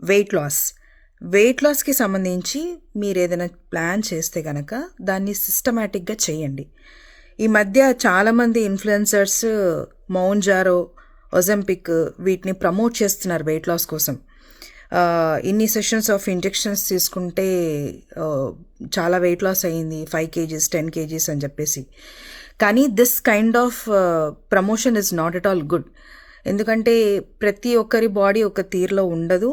Wait లాస్కి సంబంధించి మీరు ఏదైనా ప్లాన్ చేస్తే కనుక దాన్ని సిస్టమేటిక్గా చేయండి. ఈ మధ్య చాలామంది ఇన్ఫ్లుయెన్సర్స్ మౌంజారో, ఒజంపిక్ వీటిని ప్రమోట్ చేస్తున్నారు వెయిట్ లాస్ కోసం. ఇన్ని సెషన్స్ ఆఫ్ ఇంజెక్షన్స్ తీసుకుంటే చాలా వెయిట్ లాస్ అయ్యింది, 5 kgs 10 kgs అని చెప్పేసి. కానీ this kind of promotion is not at all good. ఎందుకంటే ప్రతి ఒక్కరి బాడీ ఒక తీరులో ఉండదు.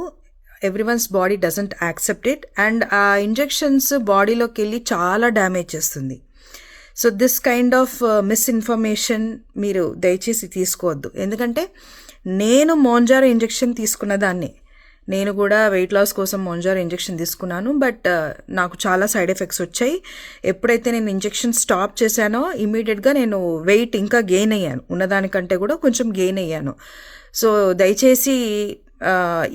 Everyone's body doesn't accept it, and ఆ ఇంజెక్షన్స్ బాడీలోకి వెళ్ళి చాలా డ్యామేజ్ చేస్తుంది. So this kind of misinformation మీరు దయచేసి తీసుకోవద్దు. ఎందుకంటే నేను మోంజారో ఇంజెక్షన్ తీసుకున్న దాన్ని, నేను కూడా వెయిట్ లాస్ కోసం మోంజారో ఇంజెక్షన్ తీసుకున్నాను. బట్ నాకు చాలా సైడ్ ఎఫెక్ట్స్ వచ్చాయి. ఎప్పుడైతే నేను ఇంజెక్షన్ స్టాప్ చేశానో ఇమీడియట్గా నేను వెయిట్ ఇంకా గెయిన్ అయ్యాను, ఉన్నదానికంటే కూడా కొంచెం గెయిన్ అయ్యాను. సో దయచేసి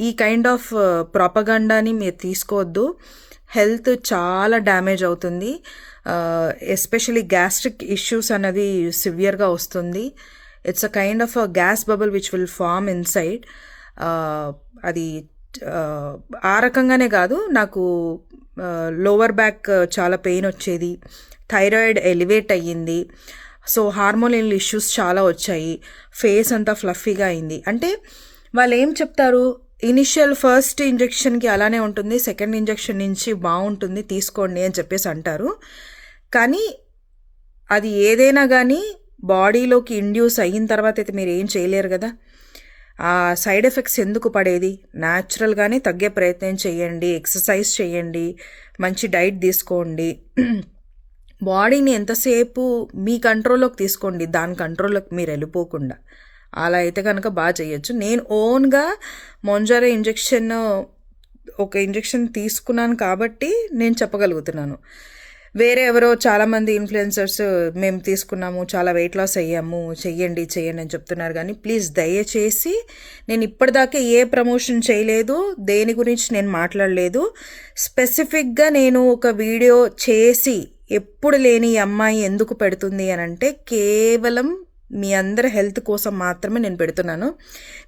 ఈ కైండ్ ఆఫ్ ప్రాపగాండాని మీరు తీసుకోవద్దు. హెల్త్ చాలా డ్యామేజ్ అవుతుంది. ఎస్పెషలీ గ్యాస్ట్రిక్ ఇష్యూస్ అన్నది సివియర్గా వస్తుంది. It's a kind of a gas bubble which will form inside. అది ఆ రకంగానే కాదు, నాకు లోవర్ బ్యాక్ చాలా పెయిన్ వచ్చేది, థైరాయిడ్ ఎలివేట్ అయ్యింది. సో హార్మోనల్ ఇష్యూస్ చాలా వచ్చాయి, ఫేస్ అంతా ఫ్లఫీగా అయింది. అంటే వాళ్ళు ఏం చెప్తారు, ఇనిషియల్ ఫస్ట్ ఇంజెక్షన్కి అలానే ఉంటుంది, సెకండ్ ఇంజెక్షన్ నుంచి బాగుంటుంది తీసుకోండి అని చెప్పేసి అంటారు. కానీ అది ఏదైనా కానీ బాడీలోకి ఇండ్యూస్ అయిన తర్వాత అయితే మీరు ఏం చేయలేరు కదా. ఆ సైడ్ ఎఫెక్ట్స్ ఎందుకు పడేది? న్యాచురల్గానే తగ్గే ప్రయత్నం చేయండి, ఎక్సర్సైజ్ చేయండి, మంచి డైట్ తీసుకోండి. బాడీని ఎంతసేపు మీ కంట్రోల్లోకి తీసుకోండి, దాని కంట్రోల్లోకి మీరు వెళ్ళిపోకుండా. అలా అయితే కనుక బాగా చేయొచ్చు. నేను ఓన్గా మోంజారో ఒక ఇంజెక్షన్ తీసుకున్నాను కాబట్టి నేను చెప్పగలుగుతున్నాను. వేరే ఎవరో చాలామంది ఇన్ఫ్లుయెన్సర్స్ మేము తీసుకున్నాము, చాలా వెయిట్ లాస్ అయ్యాము, చెయ్యండి అని చెప్తున్నారు. కానీ ప్లీజ్ దయచేసి, నేను ఇప్పటిదాకా ఏ ప్రమోషన్ చేయలేదు, దేని గురించి నేను మాట్లాడలేదు. స్పెసిఫిక్గా నేను ఒక వీడియో చేసి ఎప్పుడు లేని ఈ అమ్మాయి ఎందుకు పెడుతుంది అని అంటే కేవలం మీ అందరి హెల్త్ కోసం మాత్రమే నేను పెడుతున్నాను.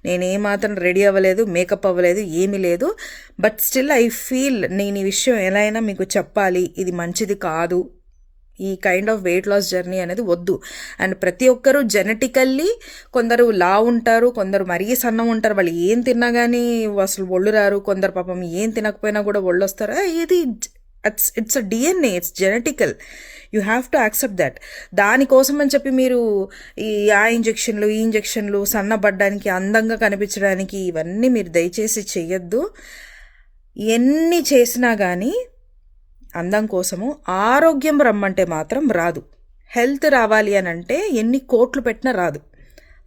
నేనేమాత్రం రెడీ అవ్వలేదు, మేకప్ అవ్వలేదు, ఏమీ లేదు. బట్ స్టిల్ ఐ ఫీల్ నేను ఈ విషయం ఎలా అయినా మీకు చెప్పాలి, ఇది మంచిది కాదు, ఈ kind of weight loss journey అనేది వద్దు. అండ్ ప్రతి ఒక్కరూ జెనెటికల్లీ కొందరు లావు ఉంటారు, కొందరు మరీ సన్నం ఉంటారు, వాళ్ళు ఏం తిన్నా కానీ అసలు ఒళ్ళు రారు, కొందరు పాపం ఏం తినకపోయినా కూడా ఒళ్ళు వస్తారు. ఇది it's a DNA, it's genetical, you have to accept that. దానికోసం అని చెప్పి మీరు ఈ ఇంజెక్షన్లు సన్నబడ్డానికి, అందంగా కనిపించడానికి ఇవన్నీ మీరు దయచేసి చెయ్యొద్దు. ఎన్ని చేసినా కానీ అందం కోసము, ఆరోగ్యం రమ్మంటే మాత్రం రాదు. హెల్త్ రావాలి అని అంటే ఎన్ని కోట్లు పెట్టినా రాదు.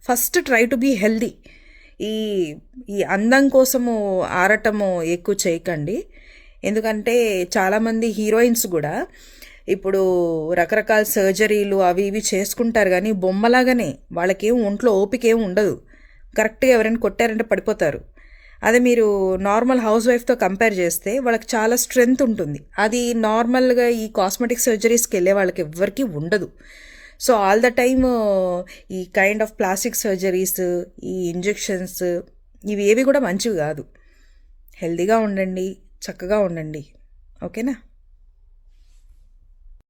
First try to be healthy. ఈ అందం కోసము ఆరటము ఎక్కువ చేయకండి. ఎందుకంటే చాలామంది హీరోయిన్స్ కూడా ఇప్పుడు రకరకాల సర్జరీలు అవి ఇవి చేసుకుంటారు, కానీ బొమ్మలాగానే, వాళ్ళకేం ఒంట్లో ఓపిక ఏం ఉండదు. కరెక్ట్గా ఎవరైనా కొట్టారంటే పడిపోతారు. అదే మీరు నార్మల్ హౌస్ వైఫ్తో కంపేర్ చేస్తే వాళ్ళకి చాలా స్ట్రెంగ్త్ ఉంటుంది. అది నార్మల్గా ఈ కాస్మెటిక్ సర్జరీస్కి వెళ్ళే వాళ్ళకి ఎవ్వరికీ ఉండదు. సో ఆల్ ద టైమ్ ఈ కైండ్ ఆఫ్ ప్లాస్టిక్ సర్జరీస్, ఈ ఇంజెక్షన్స్ ఇవి ఏవి కూడా మంచివి కాదు. హెల్తీగా ఉండండి, చక్కగా ఉండండి. ఓకేనా?